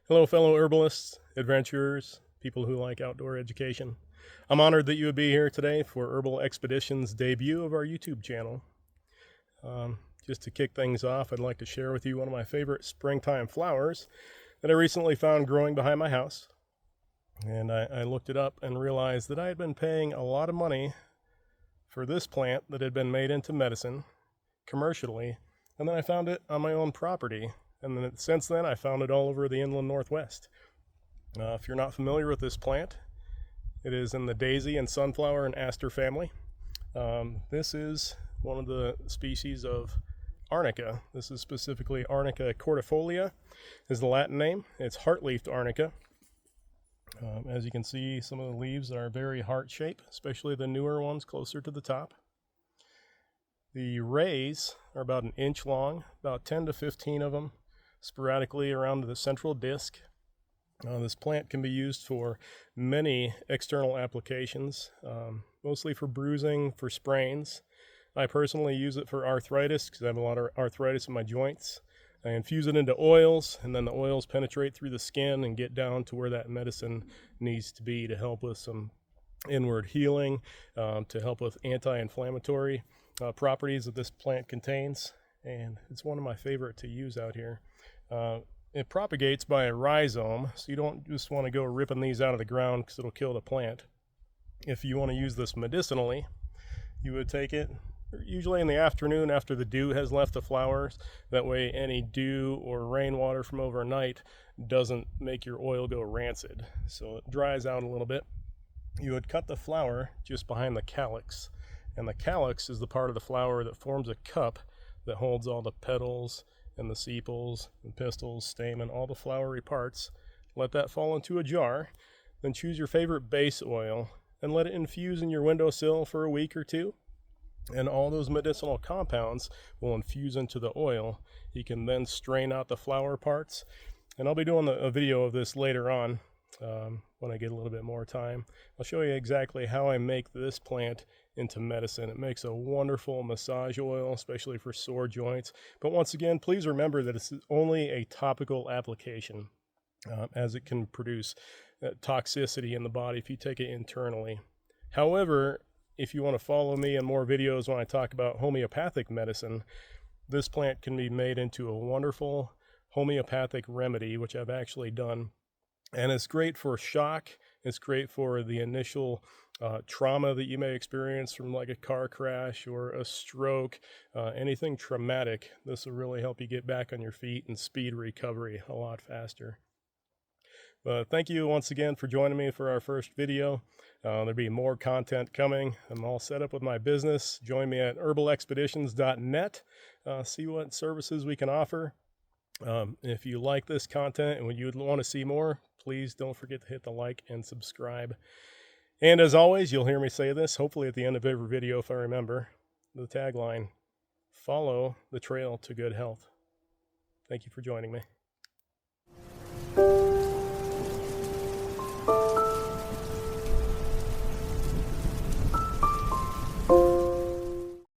Hello, fellow herbalists, adventurers, people who like outdoor education. I'm honored that you would be here today for Herbal Expedition's debut of our YouTube channel. Just to kick things off, I'd like to share with you one of my favorite springtime flowers that I recently found growing behind my house. And I looked it up and realized that I had been paying a lot of money for this plant that had been made into medicine commercially, and then I found it on my own property. And then since then, I found it all over the inland Northwest. If you're not familiar with this plant, it is in the daisy and sunflower and aster family. This is one of the species of Arnica. This is specifically Arnica cordifolia is the Latin name. It's heart-leafed Arnica. As you can see, some of the leaves are very heart-shaped, especially the newer ones closer to the top. The rays are about an inch long, about 10 to 15 of them, sporadically around the central disc. This plant can be used for many external applications, mostly for bruising, for sprains. I personally use it for arthritis because I have a lot of arthritis in my joints. I infuse it into oils, and then the oils penetrate through the skin and get down to where that medicine needs to be to help with some inward healing, to help with anti-inflammatory properties that this plant contains. And it's one of my favorite to use out here. It propagates by a rhizome, so you don't just want to go ripping these out of the ground because it'll kill the plant. If you want to use this medicinally, you would take it usually in the afternoon after the dew has left the flowers. That way any dew or rainwater from overnight doesn't make your oil go rancid, so it dries out a little bit. You would cut the flower just behind the calyx, and the calyx is the part of the flower that forms a cup that holds all the petals and the sepals and pistils, stamen, all the flowery parts. Let that fall into a jar. Then choose your favorite base oil and let it infuse in your windowsill for a week or two. And all those medicinal compounds will infuse into the oil. You can then strain out the flower parts. And I'll be doing a video of this later on when I get a little bit more time. I'll show you exactly how I make this plant into medicine. It makes a wonderful massage oil, especially for sore joints. But once again, please remember that it's only a topical application, as it can produce toxicity in the body if you take it internally. However, if you want to follow me in more videos when I talk about homeopathic medicine, this plant can be made into a wonderful homeopathic remedy, which I've actually done. And it's great for shock. It's great for the initial trauma that you may experience from like a car crash or a stroke, anything traumatic. This will really help you get back on your feet and speed recovery a lot faster. But thank you once again for joining me for our first video. There'll be more content coming. I'm all set up with my business. Join me at herbalexpeditions.net. See what services we can offer. If you like this content and you'd want to see more, please don't forget to hit the like and subscribe. And as always, you'll hear me say this, hopefully at the end of every video if I remember, the tagline, follow the trail to good health. Thank you for joining me.